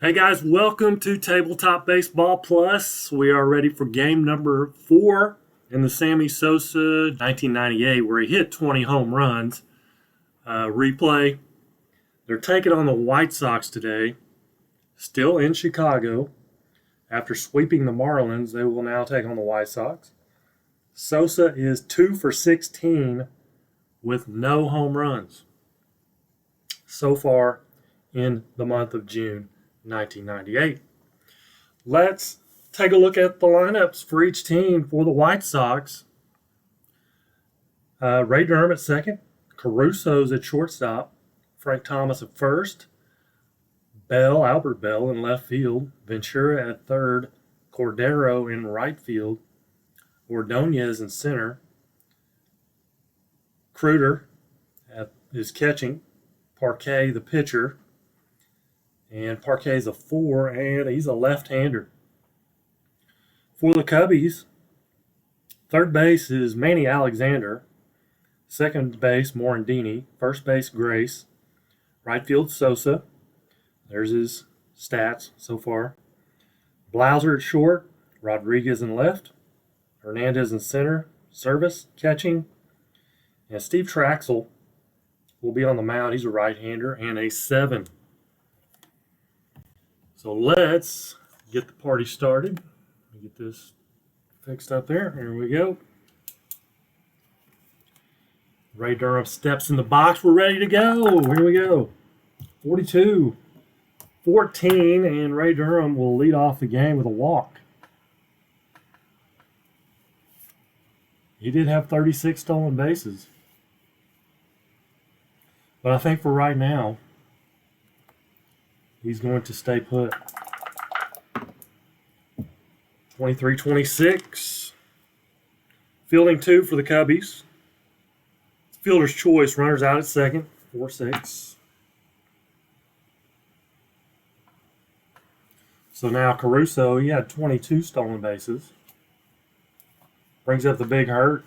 Hey guys, welcome to Tabletop Baseball Plus. We are ready for game number 4 in the Sammy Sosa 1998, where he hit 20 home runs. Replay. They're taking on the White Sox today, still in Chicago. After sweeping the Marlins, they will now take on the White Sox. Sosa is 2 for 16 with no home runs so far in the month of June 1998. Let's take a look at the lineups for each team for the White Sox. Ray Durham at second, Caruso's at shortstop, Frank Thomas at first, Albert Bell in left field, Ventura at third, Cordero in right field, Ordonez in center, Kruder is catching, Parquet the pitcher, and Parquet's a 4, and he's a left-hander. For the Cubbies, third base is Manny Alexander, second base Morandini, first base Grace, right field Sosa. There's his stats so far. Blauser at short, Rodriguez in left, Hernandez in center, Service catching, and Steve Traxel will be on the mound. He's a right-hander and a 7. So let's get the party started. Let me get this fixed up there. Here we go. Ray Durham steps in the box. We're ready to go. Here we go. 42-14, and Ray Durham will lead off the game with a walk. He did have 36 stolen bases. But I think for right now, he's going to stay put. 23-26. Fielding 2 for the Cubbies. Fielder's choice. Runners out at second. 4-6. So now Caruso, he had 22 stolen bases. Brings up the big hurt.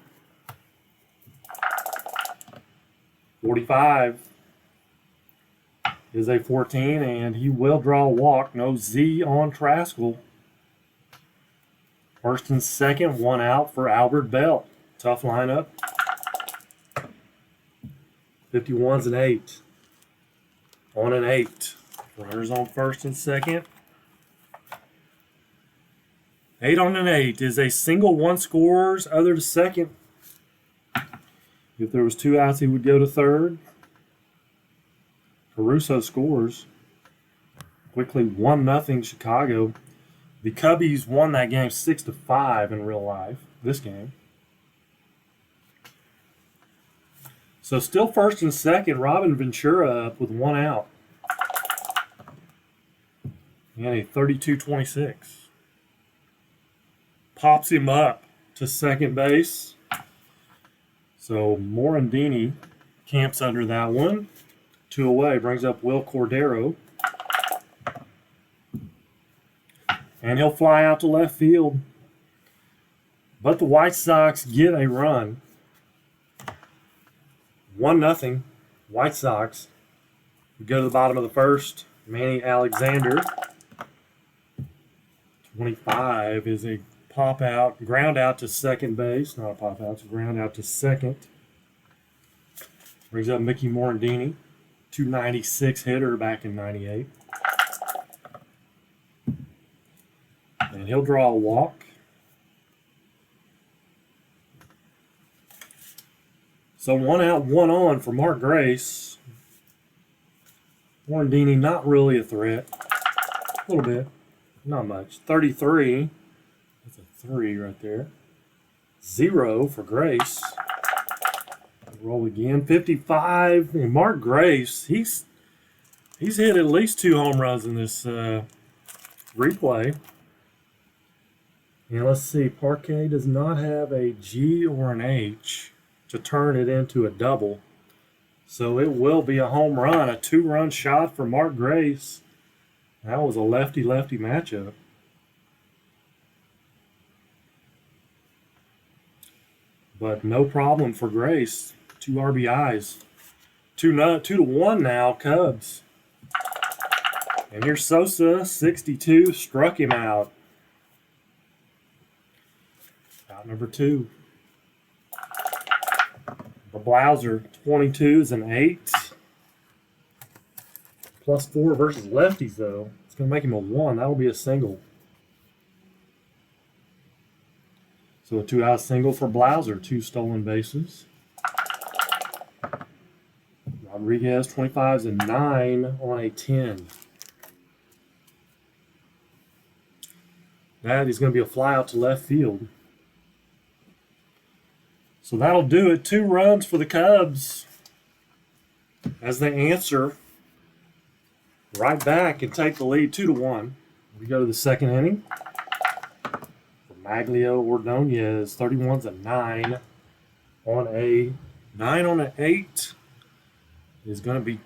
45 is a 14, and he will draw a walk. No Z on Traskell. First and second, one out for Albert Bell. Tough lineup. 51's an 8. On an 8. Runners on first and second. 8 on an 8 is a single. One scores, other to second. If there was 2 outs, he would go to third. Caruso scores. Quickly 1-0 Chicago. The Cubbies won that game 6-5 in real life, this game. So still first and second, Robin Ventura up with 1 out. And a 32-26. Pops him up to second base. So Morandini camps under that one. 2 away, brings up Will Cordero. And he'll fly out to left field. But the White Sox get a run. 1-0 White Sox. We go to the bottom of the first. Manny Alexander. 25 is a pop out, ground out to second base. Not a pop out, it's a ground out to second. Brings up Mickey Morandini. 296 hitter back in 98. And he'll draw a walk. So 1 out, 1 on for Mark Grace. Morandini not really a threat. A little bit. Not much. 33. That's a 3 right there. 0 for Grace. Roll again. 55. And Mark Grace, he's hit at least 2 home runs in this replay. And let's see, Parquet does not have a G or an H to turn it into a double. So it will be a home run, a 2-run shot for Mark Grace. That was a lefty-lefty matchup. But no problem for Grace. 2 RBIs. 2-1 now, Cubs. And here's Sosa, 62, struck him out. Out number 2. The Blouser, 22 is an 8. +4 versus lefties, though. It's going to make him a 1. That'll be a single. So a 2-out single for Blouser, 2 stolen bases. Rodriguez, 25 is a 9 on a 10. That is going to be a fly out to left field. So that'll do it. 2 runs for the Cubs as they answer right back and take the lead 2-1. We go to the second inning. For Maglio Ordonez, 31's a 9 on a 9 on an 8 is going to be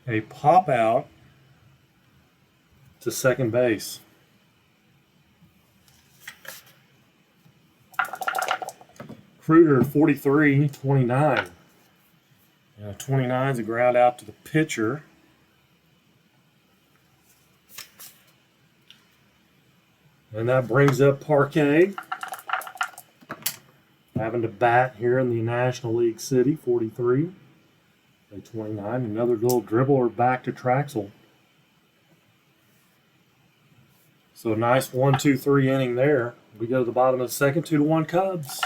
a pop out to second base. Kruger, 43, 29. 29 is a ground out to the pitcher. And that brings up Parquet, having to bat here in the National League City, 43. A 29, another little dribbler back to Traxel. So a nice 1-2-3 inning there. We go to the bottom of the second, 2-1 Cubs.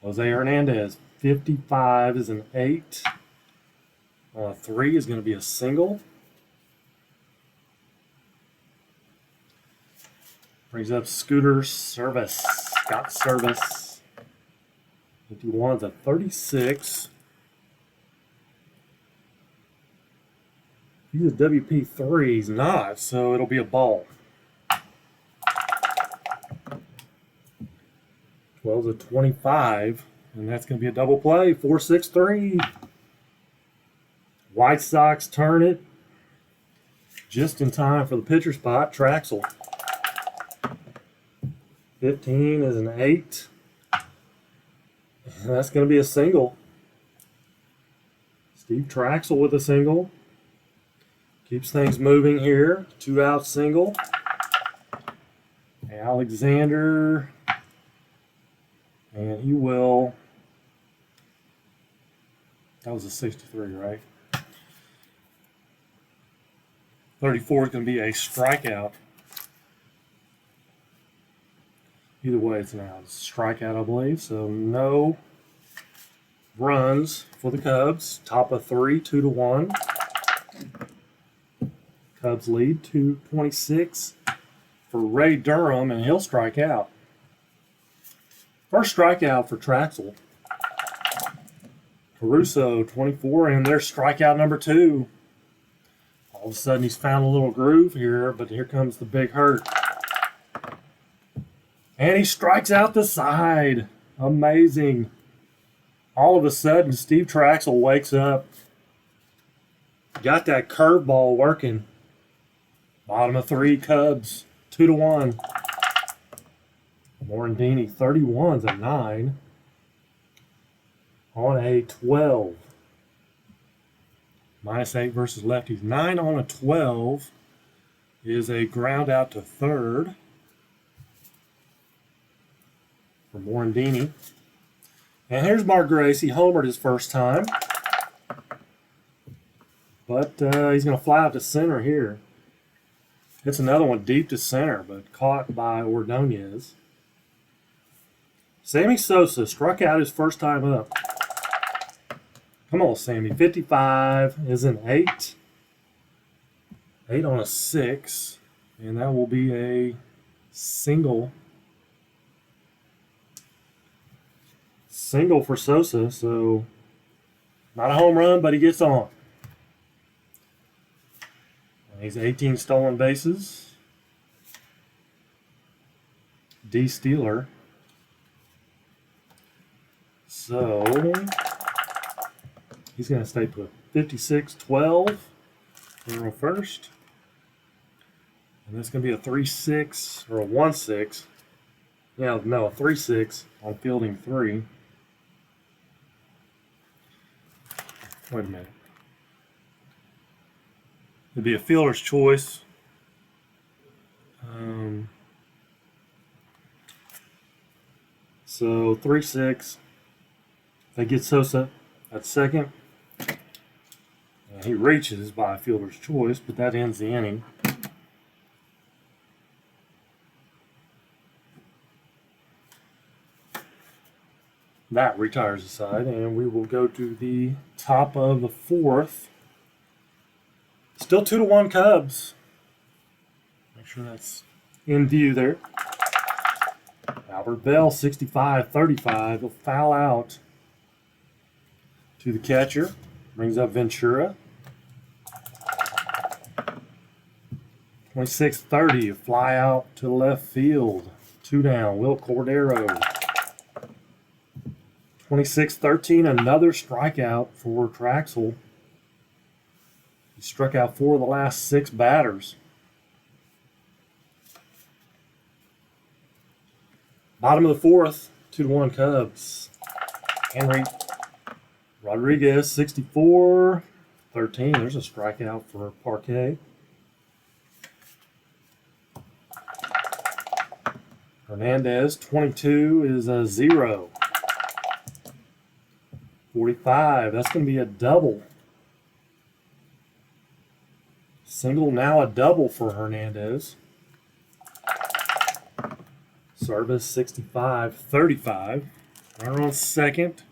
Jose Hernandez, 55 is an 8. 3 is going to be a single. Brings up Scooter Service. Scott Service. 51 is a 36. He's a WP3. He's not, so it'll be a ball. 12 is a 25, and that's going to be a double play. 4-6-3. White Sox turn it just in time for the pitcher spot. Traxel. 15 is an 8. And that's going to be a single. Steve Traxel with a single. Keeps things moving here. 2-out single. Alexander. And he will. That was a 63, right? 34 is going to be a strikeout. Either way, it's now a strikeout, I believe. So no runs for the Cubs. Top of 3, 2-1. Cubs lead 2-26 for Ray Durham, and he'll strike out. First strikeout for Traxel. Caruso, 24, and there's strikeout number 2. All of a sudden, he's found a little groove here, but here comes the big hurt. And he strikes out the side. Amazing. All of a sudden, Steve Traxel wakes up. Got that curveball working. Bottom of 3, Cubs, 2-1. Morandini, 31's a 9 on a 12. -8 versus lefties. 9 on a 12 is a ground out to third for Morandini. And here's Mark Grace. He homered his first time. But he's going to fly out to center here. It's another one deep to center, but caught by Ordonez. Sammy Sosa struck out his first time up. Come on, Sammy. 55 is an 8. 8 on a 6. And that will be a single. Single for Sosa, so not a home run, but he gets on. He's 18 stolen bases. D. Steeler. So he's going to stay put. 56-12. Runner first. And that's going to be a 3-6 or a 1-6. Yeah, no, a 3-6 on fielding 3. Wait a minute. It'd be a fielder's choice. So 3-6. They get Sosa at second. And he reaches by a fielder's choice, but that ends the inning. That retires the side, and we will go to the top of the fourth. Still 2-1 Cubs. Make sure that's in view there. Albert Bell, 65-35. He'll foul out to the catcher. Brings up Ventura. 26-30. A fly out to left field. 2 down. Will Cordero. 26-13. Another strikeout for Traxel. He struck out 4 of the last 6 batters. Bottom of the fourth, 2-1 Cubs. Henry Rodriguez, 64-13. There's a strikeout for Parquet. Hernandez, 22 is a 0. 45, that's going to be a double. Single, now a double for Hernandez. Service 65-35. Runner on second.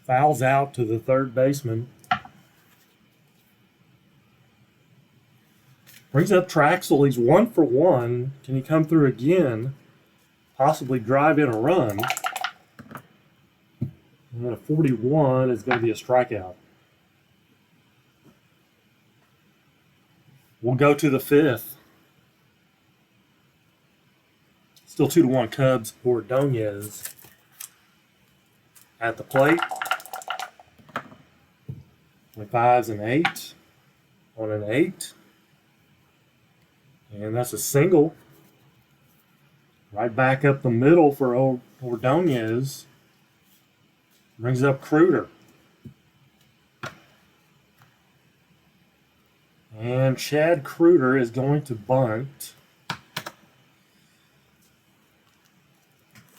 Fouls out to the third baseman. Brings up Traxel. He's 1 for 1. Can he come through again? Possibly drive in a run. And then a 41 is going to be a strikeout. We'll go to the fifth. Still 2-1 Cubs. Ordonez at the plate. 25's an 8 on an 8. And that's a single. Right back up the middle for Ordonez. Brings up Kruger. And Chad Kruger is going to bunt.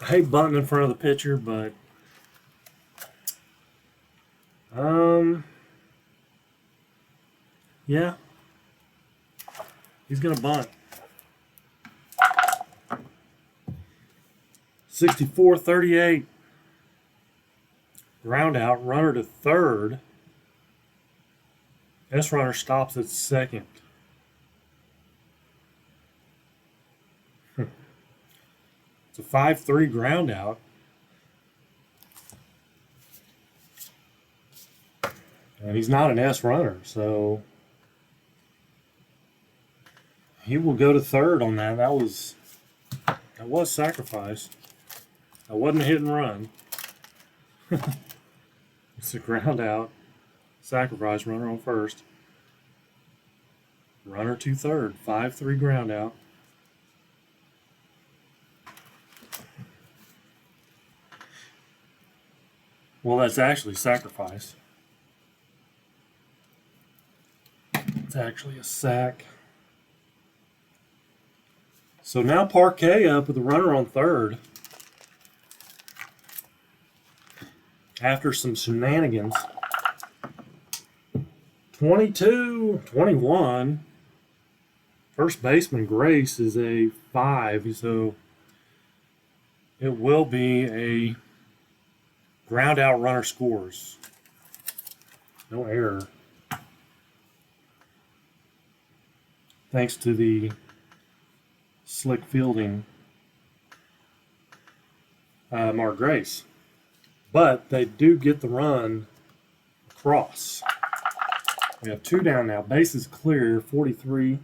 I hate bunting in front of the pitcher, but yeah, he's gonna bunt. 64-38. Ground out, runner to third. S runner stops at second. It's a 5-3 ground out. And he's not an S runner, so he will go to third on that. That was sacrifice. That wasn't a hit and run. It's a ground out. Sacrifice, runner on first. Runner to third. 5-3 ground out. Well, that's actually sacrifice. It's actually a sack. So now Parquet up with the runner on third. After some shenanigans. 22-21. First baseman Grace is a 5, so it will be a ground out runner scores. No error. Thanks to the slick fielding Mark Grace. But they do get the run across. We have 2 down now. Bases clear. 43-29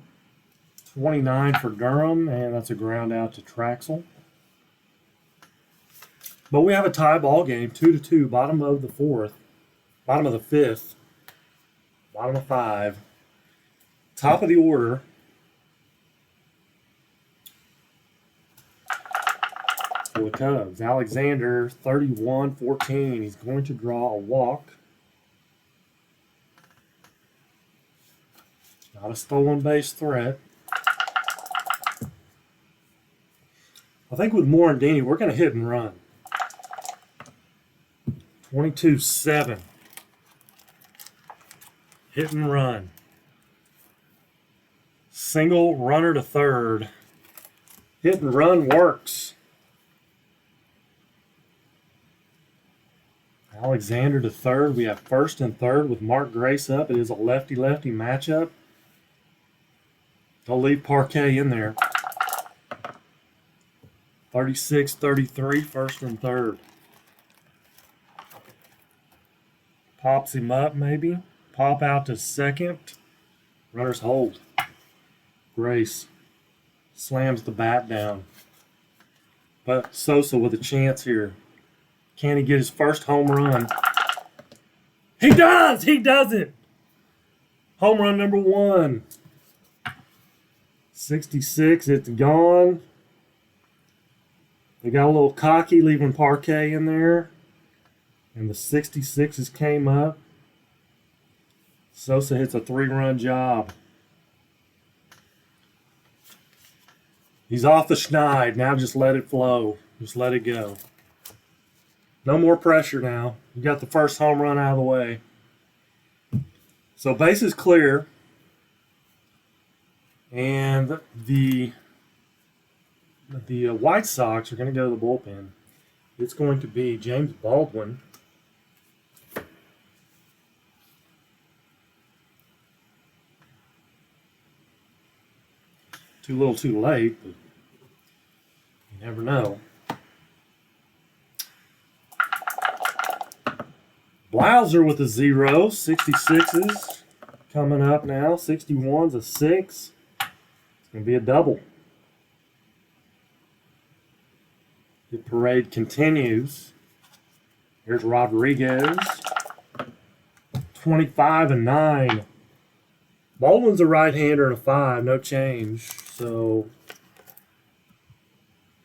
for Durham, and that's a ground out to Traxel. But we have a tie ball game, 2-2, bottom of the fourth, bottom of the fifth, bottom of 5, top of the order. For the Cubs, Alexander, 31-14. He's going to draw a walk. Not a stolen base threat. I think with Morandini, we're going to hit and run. 22-7. Hit and run. Single runner to third. Hit and run works. Alexander to third. We have first and third with Mark Grace up. It is a lefty-lefty matchup. They'll leave Parquet in there. 36-33, first and third. Pops him up, maybe. Pop out to second. Runners hold. Grace slams the bat down. But Sosa with a chance here. Can he get his first home run? He does! He does it! Home run number 1. 66, it's gone. They got a little cocky leaving Parquet in there. And the 66s came up. Sosa hits a 3-run job. He's off the schneid. Now just let it flow. Just let it go. No more pressure now. You got the first home run out of the way. So base is clear. And the White Sox are going to go to the bullpen. It's going to be James Baldwin. Too little too late, but you never know. Blauser with a 0. 66s coming up now. 61's a 6. It's going to be a double. The parade continues. Here's Rodriguez. 25-9. Baldwin's a right-hander and a 5. No change. So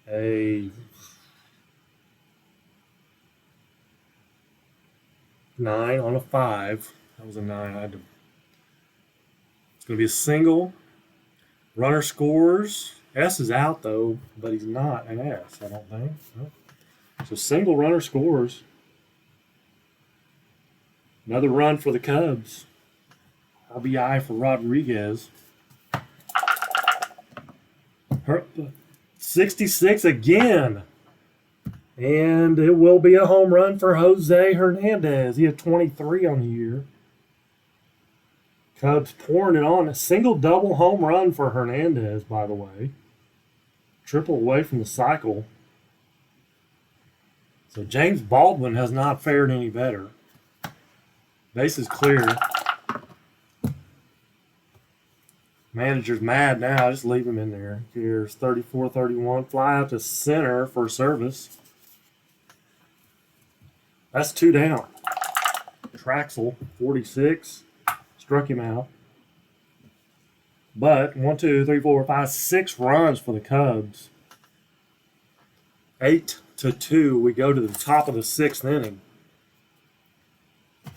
a 9 on a 5. That was a 9. It's going to be a single. Runner scores. S is out, though, but he's not an S, I don't think. No. So single runner scores. Another run for the Cubs. RBI for Rodriguez. 66 again. And it will be a home run for Jose Hernandez. He had 23 on the year. Cubs pouring it on. A single double home run for Hernandez, by the way. Triple away from the cycle. So James Baldwin has not fared any better. Base is clear. Manager's mad now. Just leave him in there. Here's 34-31. Fly out to center for service. That's 2 down. Traxel, 46. Struck him out. But 1, 2, 3, 4, 5, 6 runs for the Cubs. 8-2. We go to the top of the 6th inning.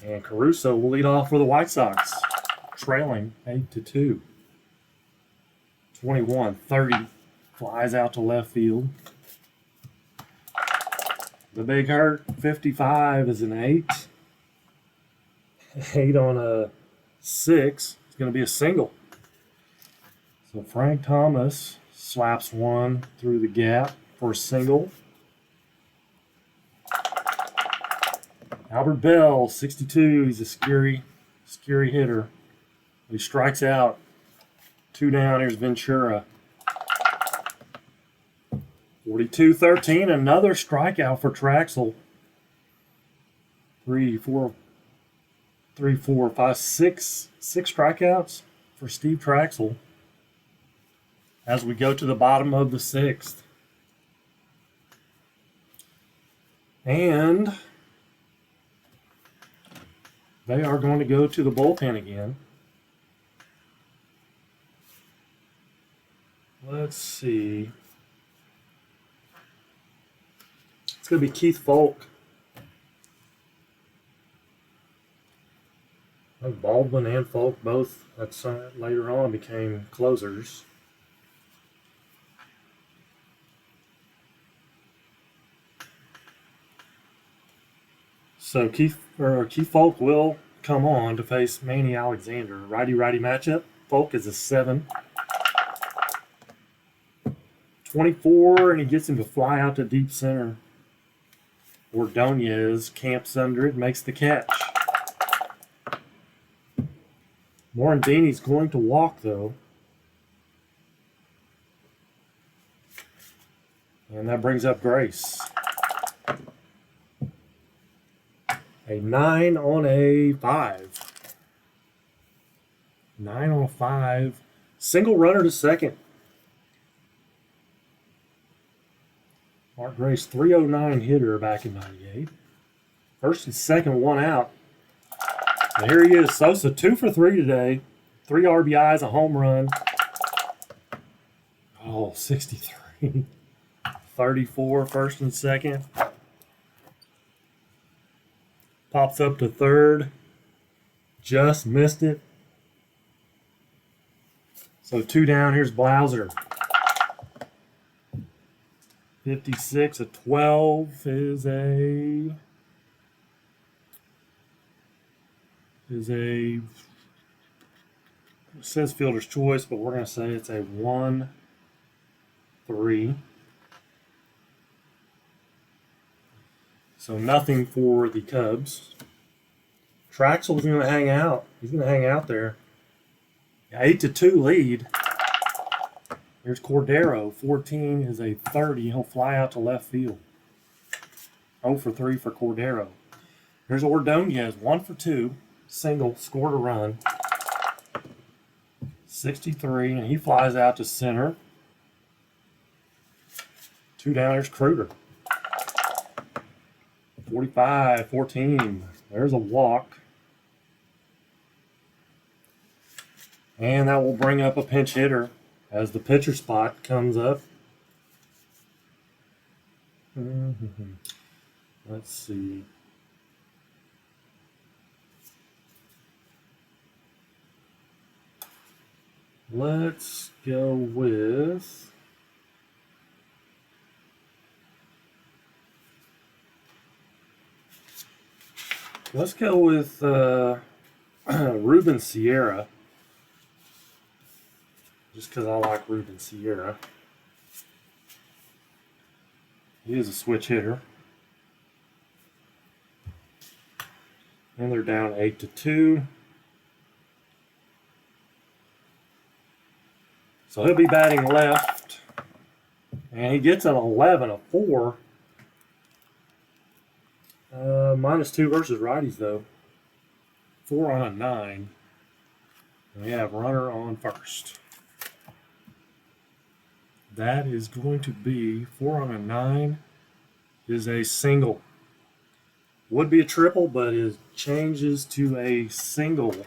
And Caruso will lead off for the White Sox. Trailing 8-2. 21-30. Flies out to left field. The Big Hurt, 55 is an 8. 8 on a 6. It's going to be a single. So Frank Thomas slaps one through the gap for a single. Albert Bell, 62. He's a scary hitter. He strikes out. 2 down. Here's Ventura. 42-13. Another strikeout for Traxel. 3, 4, 5, 6 strikeouts for Steve Traxel as we go to the bottom of the 6th. And they are going to go to the bullpen again. Let's see. It's going to be Keith Folk. Baldwin and Folk both later on became closers. So Keith Folk will come on to face Manny Alexander. Righty-righty matchup. Folk is a 7. 24, and he gets him to fly out to deep center. Ordonez camps under it, makes the catch. Morandini's going to walk, though. And that brings up Grace. A 9 on a 5. 9 on a 5. Single runner to second. Mark Grace, 309 hitter back in 98. First and second, one out. And here he is, Sosa, 2 for 3 today. 3 RBIs, a home run. Oh, 63. 34, first and second. Pops up to third. Just missed it. So 2 down. Here's Blauser. 56, a 12 is a it says fielder's choice, but we're going to say it's a 1-3. So nothing for the Cubs. Traxel's going to hang out. He's going to hang out there. 8-2 lead. Here's Cordero. 14 is a 30. He'll fly out to left field. 0 for 3 for Cordero. Here's Ordonez. 1 for 2. Single. Scored a run. 63. And he flies out to center. 2 down. Here's Kruger. 45. 14. There's a walk. And that will bring up a pinch hitter as the pitcher spot comes up. Let's see. Let's go with Ruben Sierra. Just because I like Ruben Sierra. He is a switch hitter. And they're down 8-2. So he'll be batting left. And he gets an 11, a 4. -2 versus righties, though. 4 on a 9. And we have runner on first. That is going to be 4 on a 9 is a single. Would be a triple, but it changes to a single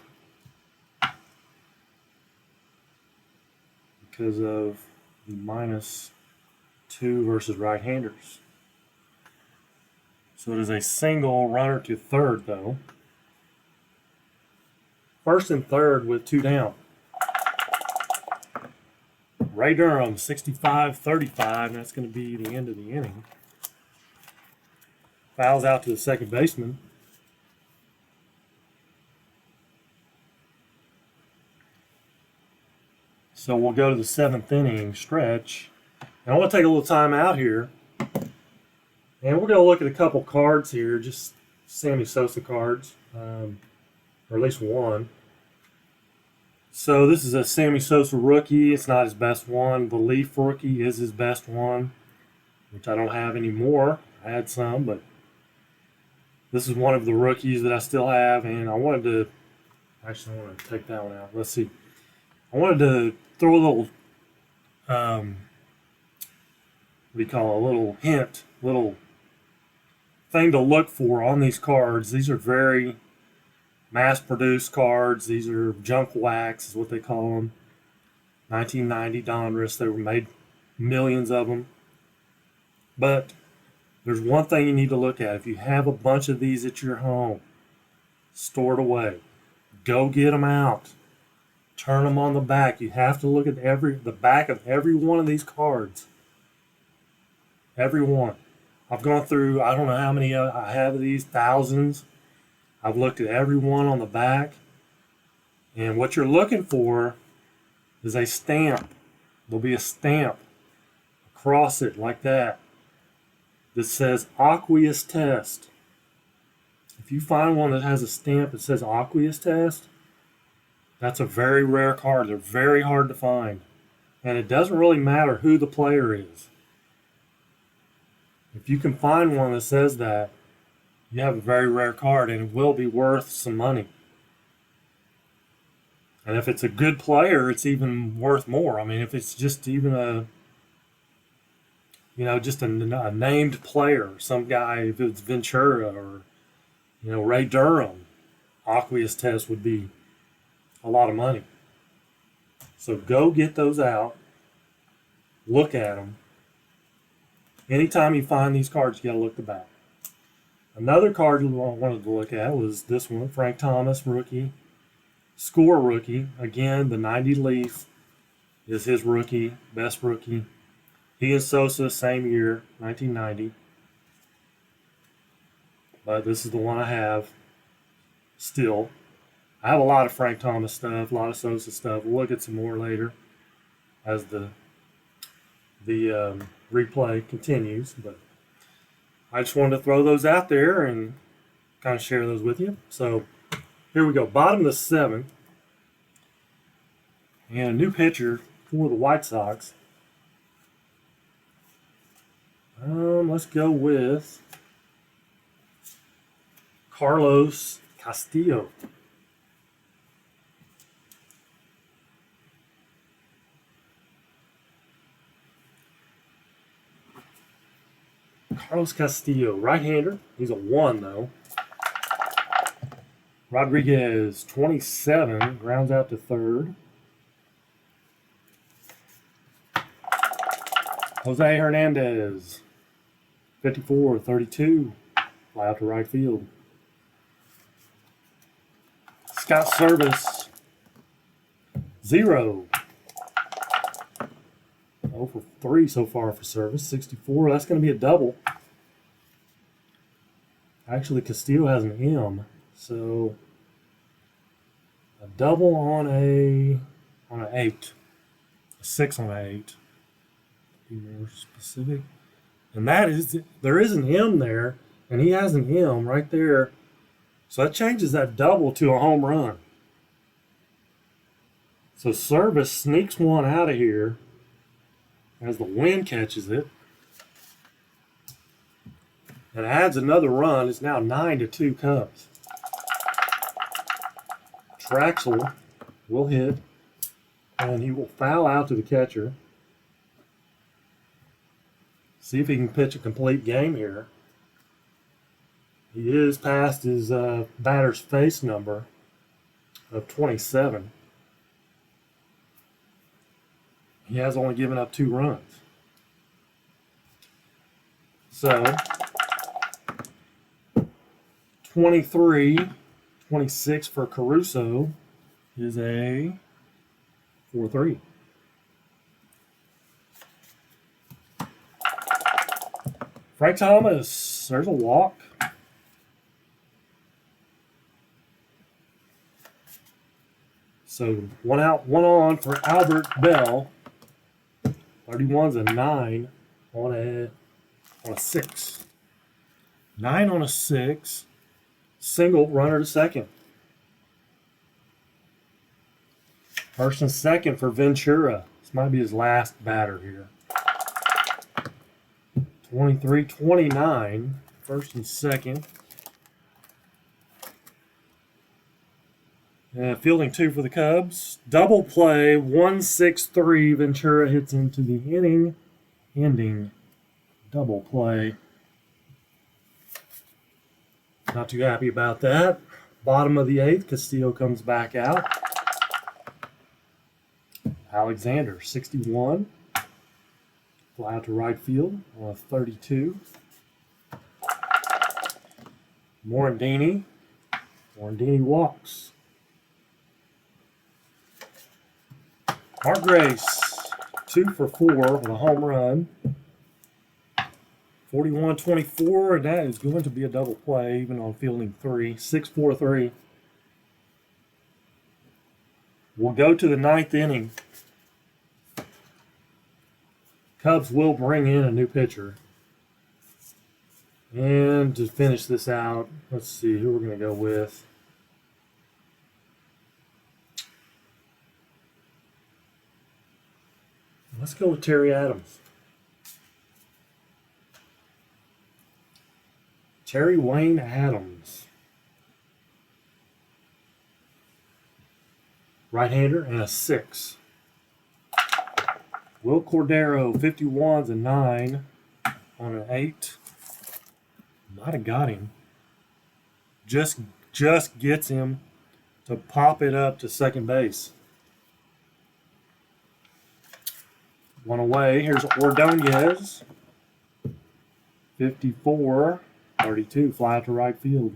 because of the -2 versus right-handers. So it is a single, runner to third, though. First and third with 2 down. Ray Durham, 65-35, and that's going to be the end of the inning. Fouls out to the second baseman. So we'll go to the 7th inning stretch. And I want to take a little time out here. And we're going to look at a couple cards here, just Sammy Sosa cards, or at least one. So this is a Sammy Sosa rookie. It's not his best one. The Leaf rookie is his best one, which I don't have anymore. I had some, but this is one of the rookies that I still have. And I wanted to, actually I want to take that one out. Let's see. I wanted to throw a little, what do you call it, a little hint, little thing to look for on these cards. These are very mass-produced cards. These are junk wax is what they call them. 1990 Donruss. They were made millions of them. But there's one thing you need to look at. If you have a bunch of these at your home, store it away. Go get them out. Turn them on the back. You have to look at the back of every one of these cards. Every one. I've gone through, I don't know how many I have of these, thousands. I've looked at every one on the back. And what you're looking for is a stamp. There'll be a stamp across it like that says Aqueous Test. If you find one that has a stamp that says Aqueous Test, that's a very rare card. They're very hard to find. And it doesn't really matter who the player is. If you can find one that says that, you have a very rare card, and it will be worth some money. And if it's a good player, it's even worth more. I mean, if it's just even just a named player, some guy, if it's Ventura or, Ray Durham, Aqueous Test would be a lot of money. So go get those out. Look at them. Anytime you find these cards, you got to look at the back. Another card I wanted to look at was this one, Frank Thomas, rookie. Score rookie. Again, the 90 Leaf is his rookie, best rookie. He and Sosa, same year, 1990. But this is the one I have still. I have a lot of Frank Thomas stuff, a lot of Sosa stuff. We'll look at some more later as the replay continues. But I just wanted to throw those out there and kind of share those with you. So here we go. Bottom of the 7th. And a new pitcher for the White Sox. Let's go with Carlos Castillo. Carlos Castillo, right-hander. He's a 1, though. Rodriguez, 27, grounds out to third. Jose Hernandez, 54, 32, fly out to right field. Scott Service, 0. 0 for 3 so far for Service, 64. That's going to be a double. Actually, Castillo has an M, so a double on an 8, a 6 on an 8. Be more specific. And there is an M there, and he has an M right there. So that changes that double to a home run. So Service sneaks one out of here as the wind catches it. And adds another run. It's now 9-2 Cubs. Traxel will hit, and he will foul out to the catcher. See if he can pitch a complete game here. He is past his batter's face number of 27. He has only given up 2 runs. So, 23, 26 for Caruso is a 4-3. Frank Thomas, there's a walk. So 1 out, 1 on for Albert Bell. 31's a 9 on a 6. 9 on a 6. Single, runner to second. First and second for Ventura. This might be his last batter here. 23-29, first and second. Fielding 2 for the Cubs. Double play, 1-6-3. Ventura hits into the inning-ending double play. Not too happy about that. Bottom of the 8th, Castillo comes back out. Alexander, 61. Fly out to right field on a 32. Morandini walks. Mark Grace, 2 for 4 with a home run. 41-24, and that is going to be a double play, even on fielding 3. 6-4-3. We'll go to the 9th inning. Cubs will bring in a new pitcher. And to finish this out, let's see who we're going to go with. Let's go with Terry Adams. Terry Wayne Adams. Right-hander and a 6. Will Cordero, 51s and 9 on an 8. Might have got him. Just gets him to pop it up to second base. One away. Here's Ordonez. 54, 32, fly to right field.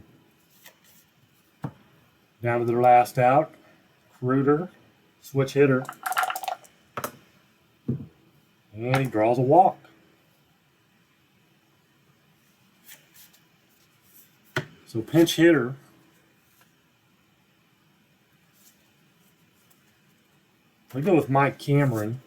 Down to their last out. Reuter, switch hitter. And he draws a walk. So pinch hitter. We go with Mike Cameron.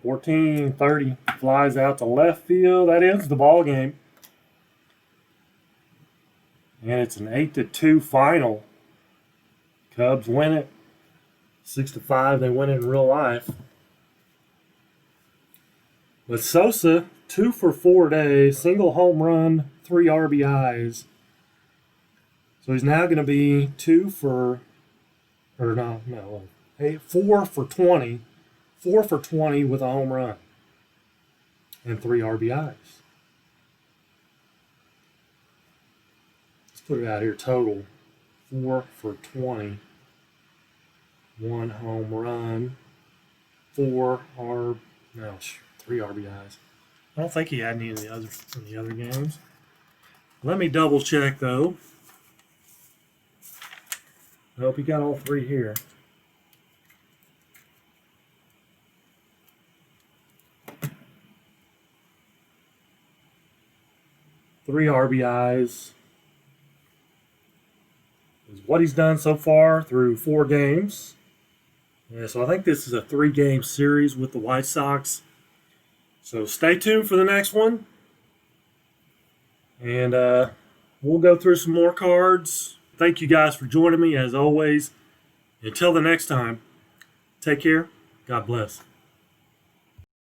.1430 flies out to left field. That ends the ball game. And it's an 8-2 final. Cubs win it. 6-5. They win it in real life. But Sosa, 2 for 4 days, single home run, 3 RBIs. So he's now going to be 4 for 20. 4 for 20 with a home run and 3 RBIs. Let's put it out here total. 4 for 20. 1 home run. 3 RBIs. I don't think he had any in the other games. Let me double check though. Nope, he got all 3 here. 3 RBIs is what he's done so far through 4 games. Yeah, so I think this is a 3-game series with the White Sox. So stay tuned for the next one. And we'll go through some more cards. Thank you guys for joining me as always. Until the next time, take care. God bless.